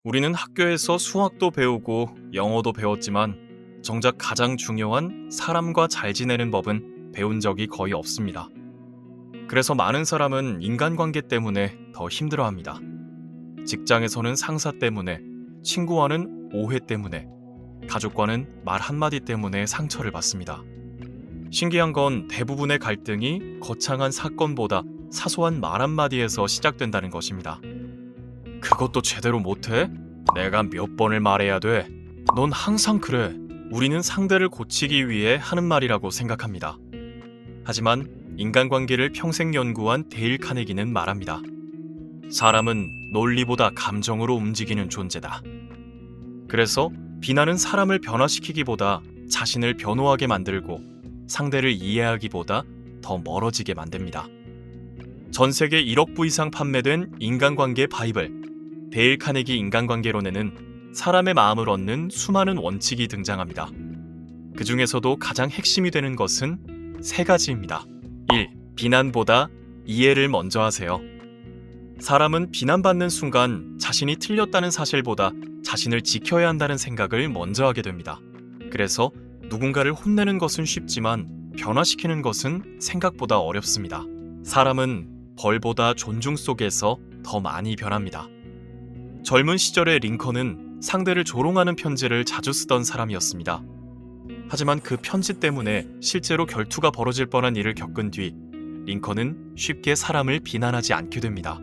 우리는 학교에서 수학도 배우고 영어도 배웠지만 정작 가장 중요한 사람과 잘 지내는 법은 배운 적이 거의 없습니다. 그래서 많은 사람은 인간관계 때문에 더 힘들어합니다. 직장에서는 상사 때문에, 친구와는 오해 때문에, 가족과는 말 한마디 때문에 상처를 받습니다. 신기한 건 대부분의 갈등이 거창한 사건보다 사소한 말 한마디에서 시작된다는 것입니다. 그것도 제대로 못해? 내가 몇 번을 말해야 돼? 넌 항상 그래. 우리는 상대를 고치기 위해 하는 말이라고 생각합니다. 하지만 인간관계를 평생 연구한 데일 카네기는 말합니다. 사람은 논리보다 감정으로 움직이는 존재다. 그래서 비난은 사람을 변화시키기보다 자신을 변호하게 만들고 상대를 이해하기보다 더 멀어지게 만듭니다. 전 세계 1억 부 이상 판매된 인간관계 바이블 데일 카네기 인간관계론에는 사람의 마음을 얻는 수많은 원칙이 등장합니다. 그 중에서도 가장 핵심이 되는 것은 세 가지입니다. 1. 비난보다 이해를 먼저 하세요. 사람은 비난받는 순간 자신이 틀렸다는 사실보다 자신을 지켜야 한다는 생각을 먼저 하게 됩니다. 그래서 누군가를 혼내는 것은 쉽지만 변화시키는 것은 생각보다 어렵습니다. 사람은 벌보다 존중 속에서 더 많이 변합니다. 젊은 시절의 링컨은 상대를 조롱하는 편지를 자주 쓰던 사람이었습니다. 하지만 그 편지 때문에 실제로 결투가 벌어질 뻔한 일을 겪은 뒤 링컨은 쉽게 사람을 비난하지 않게 됩니다.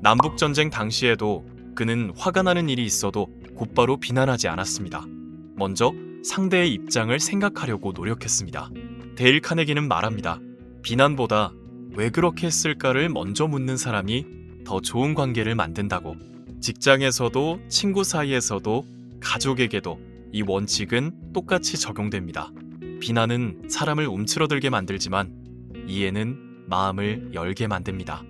남북전쟁 당시에도 그는 화가 나는 일이 있어도 곧바로 비난하지 않았습니다. 먼저 상대의 입장을 생각하려고 노력했습니다. 데일 카네기는 말합니다. 비난보다 왜 그렇게 했을까를 먼저 묻는 사람이 더 좋은 관계를 만든다고. 직장에서도 친구 사이에서도 가족에게도 이 원칙은 똑같이 적용됩니다. 비난은 사람을 움츠러들게 만들지만 이해는 마음을 열게 만듭니다.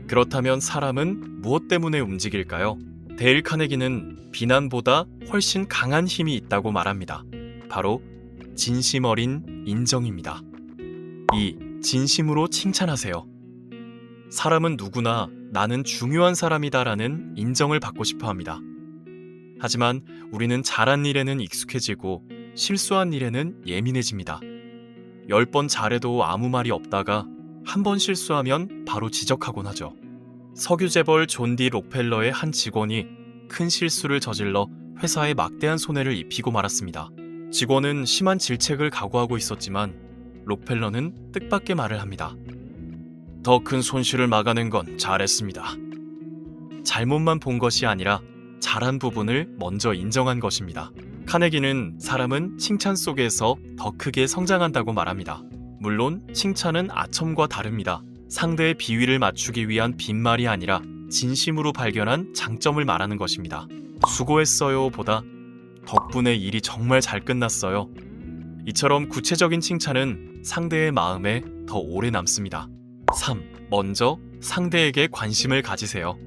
그렇다면 사람은 무엇 때문에 움직일까요? 데일 카네기는 비난보다 훨씬 강한 힘이 있다고 말합니다. 바로 진심 어린 인정입니다. 2. 진심으로 칭찬하세요. 사람은 누구나 나는 중요한 사람이다라는 인정을 받고 싶어 합니다. 하지만 우리는 잘한 일에는 익숙해지고 실수한 일에는 예민해집니다. 10번 잘해도 아무 말이 없다가 한 번 실수하면 바로 지적하곤 하죠. 석유 재벌 존 디 록펠러의 한 직원이 큰 실수를 저질러 회사에 막대한 손해를 입히고 말았습니다. 직원은 심한 질책을 각오하고 있었지만 록펠러는 뜻밖의 말을 합니다. 더 큰 손실을 막아낸 건 잘했습니다. 잘못만 본 것이 아니라 잘한 부분을 먼저 인정한 것입니다. 카네기는 사람은 칭찬 속에서 더 크게 성장한다고 말합니다. 물론 칭찬은 아첨과 다릅니다. 상대의 비위를 맞추기 위한 빈말이 아니라 진심으로 발견한 장점을 말하는 것입니다. 수고했어요 보다 덕분에 일이 정말 잘 끝났어요. 이처럼 구체적인 칭찬은 상대의 마음에 더 오래 남습니다. 3. 먼저 상대에게 관심을 가지세요.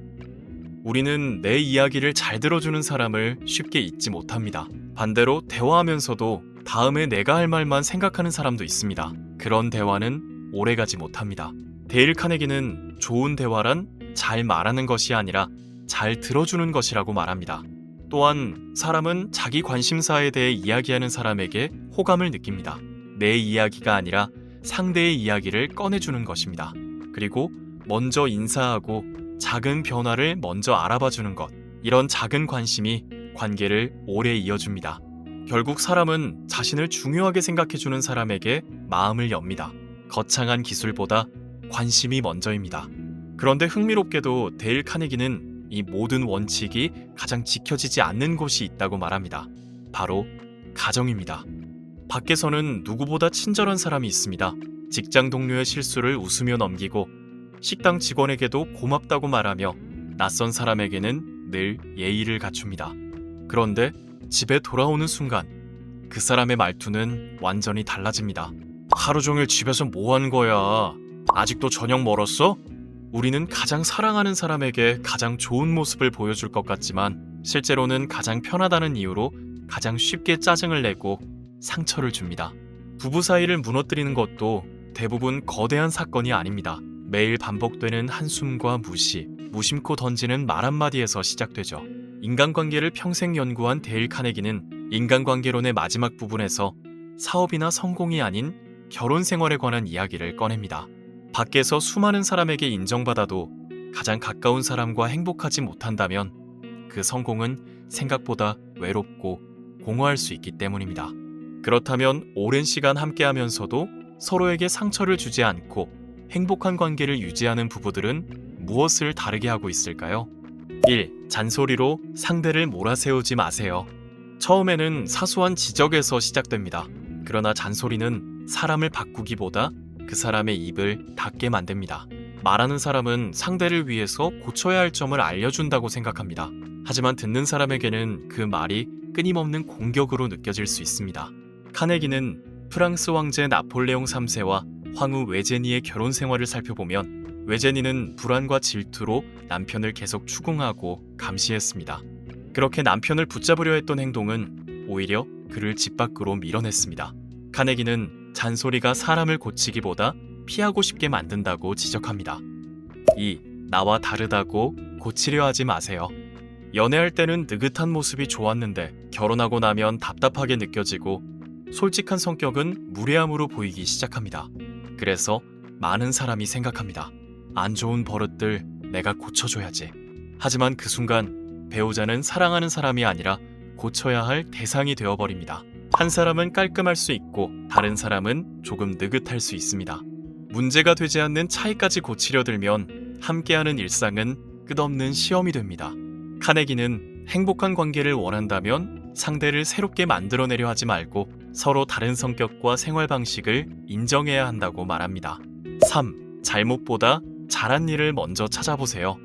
우리는 내 이야기를 잘 들어주는 사람을 쉽게 잊지 못합니다. 반대로 대화하면서도 다음에 내가 할 말만 생각하는 사람도 있습니다. 그런 대화는 오래가지 못합니다. 데일 카네기는 좋은 대화란 잘 말하는 것이 아니라 잘 들어주는 것이라고 말합니다. 또한 사람은 자기 관심사에 대해 이야기하는 사람에게 호감을 느낍니다. 내 이야기가 아니라 상대의 이야기를 꺼내주는 것입니다. 그리고 먼저 인사하고 작은 변화를 먼저 알아봐주는 것, 이런 작은 관심이 관계를 오래 이어줍니다. 결국 사람은 자신을 중요하게 생각해주는 사람에게 마음을 엽니다. 거창한 기술보다 관심이 먼저입니다. 그런데 흥미롭게도 데일 카네기는 이 모든 원칙이 가장 지켜지지 않는 곳이 있다고 말합니다. 바로 가정입니다. 밖에서는 누구보다 친절한 사람이 있습니다. 직장 동료의 실수를 웃으며 넘기고 식당 직원에게도 고맙다고 말하며 낯선 사람에게는 늘 예의를 갖춥니다. 그런데 집에 돌아오는 순간 그 사람의 말투는 완전히 달라집니다. 하루 종일 집에서 뭐 한 거야? 아직도 저녁 멀었어? 우리는 가장 사랑하는 사람에게 가장 좋은 모습을 보여줄 것 같지만 실제로는 가장 편하다는 이유로 가장 쉽게 짜증을 내고 상처를 줍니다. 부부 사이를 무너뜨리는 것도 대부분 거대한 사건이 아닙니다. 매일 반복되는 한숨과 무심코 던지는 말 한마디에서 시작되죠. 인간관계를 평생 연구한 데일 카네기는 인간관계론의 마지막 부분에서 사업이나 성공이 아닌 결혼 생활에 관한 이야기를 꺼냅니다. 밖에서 수많은 사람에게 인정받아도 가장 가까운 사람과 행복하지 못한다면 그 성공은 생각보다 외롭고 공허할 수 있기 때문입니다. 그렇다면 오랜 시간 함께하면서도 서로에게 상처를 주지 않고 행복한 관계를 유지하는 부부들은 무엇을 다르게 하고 있을까요? 1. 잔소리로 상대를 몰아세우지 마세요. 처음에는 사소한 지적에서 시작됩니다. 그러나 잔소리는 사람을 바꾸기보다 그 사람의 입을 닫게 만듭니다. 말하는 사람은 상대를 위해서 고쳐야 할 점을 알려준다고 생각합니다. 하지만 듣는 사람에게는 그 말이 끊임없는 공격으로 느껴질 수 있습니다. 카네기는 프랑스 황제 나폴레옹 3세와 황후 외제니의 결혼 생활을 살펴보면 외제니는 불안과 질투로 남편을 계속 추궁하고 감시했습니다. 그렇게 남편을 붙잡으려 했던 행동은 오히려 그를 집 밖으로 밀어냈습니다. 카네기는 잔소리가 사람을 고치기보다 피하고 싶게 만든다고 지적합니다. 2. 나와 다르다고 고치려 하지 마세요. 연애할 때는 느긋한 모습이 좋았는데 결혼하고 나면 답답하게 느껴지고 솔직한 성격은 무례함으로 보이기 시작합니다. 그래서 많은 사람이 생각합니다. 안 좋은 버릇들 내가 고쳐줘야지. 하지만 그 순간 배우자는 사랑하는 사람이 아니라 고쳐야 할 대상이 되어버립니다. 한 사람은 깔끔할 수 있고 다른 사람은 조금 느긋할 수 있습니다. 문제가 되지 않는 차이까지 고치려 들면 함께하는 일상은 끝없는 시험이 됩니다. 카네기는 행복한 관계를 원한다면 상대를 새롭게 만들어내려 하지 말고 서로 다른 성격과 생활 방식을 인정해야 한다고 말합니다. 3. 잘못보다 잘한 일을 먼저 찾아보세요.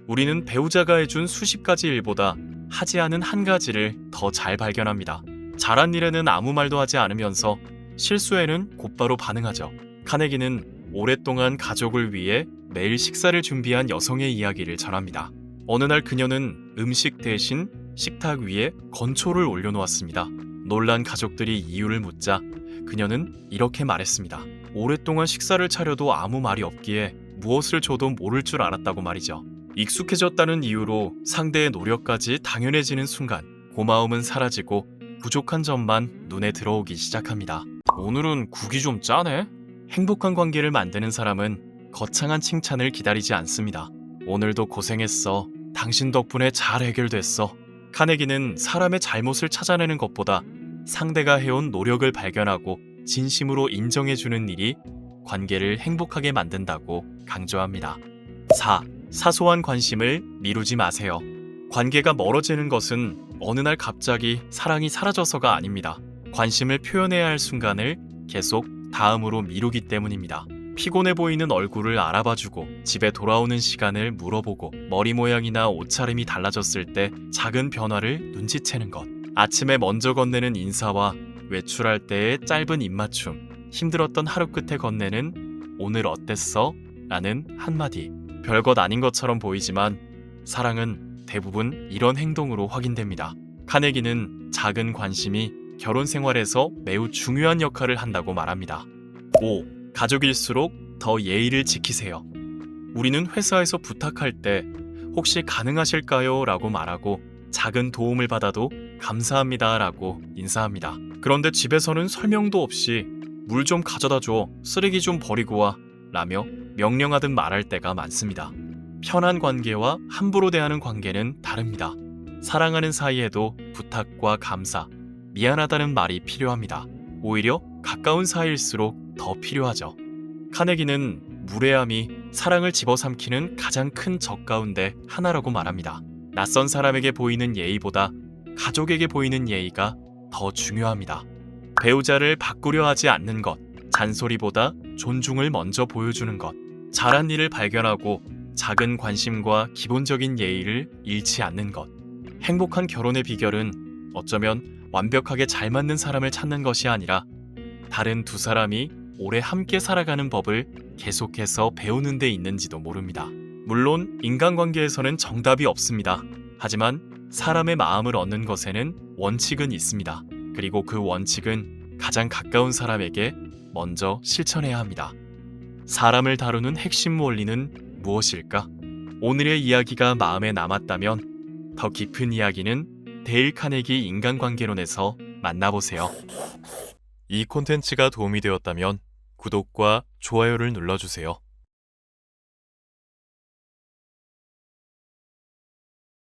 우리는 배우자가 해준 수십 가지 일보다 하지 않은 한 가지를 더 잘 발견합니다. 잘한 일에는 아무 말도 하지 않으면서 실수에는 곧바로 반응하죠. 카네기는 오랫동안 가족을 위해 매일 식사를 준비한 여성의 이야기를 전합니다. 어느 날 그녀는 음식 대신 식탁 위에 건초를 올려놓았습니다. 놀란 가족들이 이유를 묻자 그녀는 이렇게 말했습니다. 오랫동안 식사를 차려도 아무 말이 없기에 무엇을 줘도 모를 줄 알았다고 말이죠. 익숙해졌다는 이유로 상대의 노력까지 당연해지는 순간 고마움은 사라지고 부족한 점만 눈에 들어오기 시작합니다. 오늘은 국이 좀 짜네? 행복한 관계를 만드는 사람은 거창한 칭찬을 기다리지 않습니다. 오늘도 고생했어. 당신 덕분에 잘 해결됐어. 카네기는 사람의 잘못을 찾아내는 것보다 상대가 해온 노력을 발견하고 진심으로 인정해주는 일이 관계를 행복하게 만든다고 강조합니다. 4. 사소한 관심을 미루지 마세요. 관계가 멀어지는 것은 어느 날 갑자기 사랑이 사라져서가 아닙니다. 관심을 표현해야 할 순간을 계속 다음으로 미루기 때문입니다. 피곤해 보이는 얼굴을 알아봐주고 집에 돌아오는 시간을 물어보고 머리 모양이나 옷차림이 달라졌을 때 작은 변화를 눈치채는 것. 아침에 먼저 건네는 인사와 외출할 때의 짧은 입맞춤. 힘들었던 하루 끝에 건네는 오늘 어땠어? 라는 한마디. 별것 아닌 것처럼 보이지만 사랑은 대부분 이런 행동으로 확인됩니다. 카네기는 작은 관심이 결혼 생활에서 매우 중요한 역할을 한다고 말합니다. 5. 가족일수록 더 예의를 지키세요. 우리는 회사에서 부탁할 때 혹시 가능하실까요? 라고 말하고 작은 도움을 받아도 감사합니다 라고 인사합니다. 그런데 집에서는 설명도 없이 물 좀 가져다 줘, 쓰레기 좀 버리고 와 라며 명령하듯 말할 때가 많습니다. 편한 관계와 함부로 대하는 관계는 다릅니다. 사랑하는 사이에도 부탁과 감사, 미안하다는 말이 필요합니다. 오히려 가까운 사이일수록 더 필요하죠. 카네기는 무례함이 사랑을 집어삼키는 가장 큰 적 가운데 하나라고 말합니다. 낯선 사람에게 보이는 예의보다 가족에게 보이는 예의가 더 중요합니다. 배우자를 바꾸려 하지 않는 것, 잔소리보다 존중을 먼저 보여주는 것, 잘한 일을 발견하고 작은 관심과 기본적인 예의를 잃지 않는 것. 행복한 결혼의 비결은 어쩌면 완벽하게 잘 맞는 사람을 찾는 것이 아니라 다른 두 사람이 오래 함께 살아가는 법을 계속해서 배우는 데 있는지도 모릅니다. 물론 인간관계에서는 정답이 없습니다. 하지만 사람의 마음을 얻는 것에는 원칙은 있습니다. 그리고 그 원칙은 가장 가까운 사람에게 먼저 실천해야 합니다. 사람을 다루는 핵심 원리는 무엇일까? 오늘의 이야기가 마음에 남았다면 더 깊은 이야기는 데일 카네기 인간관계론에서 만나보세요. 이 콘텐츠가 도움이 되었다면 구독과 좋아요를 눌러주세요.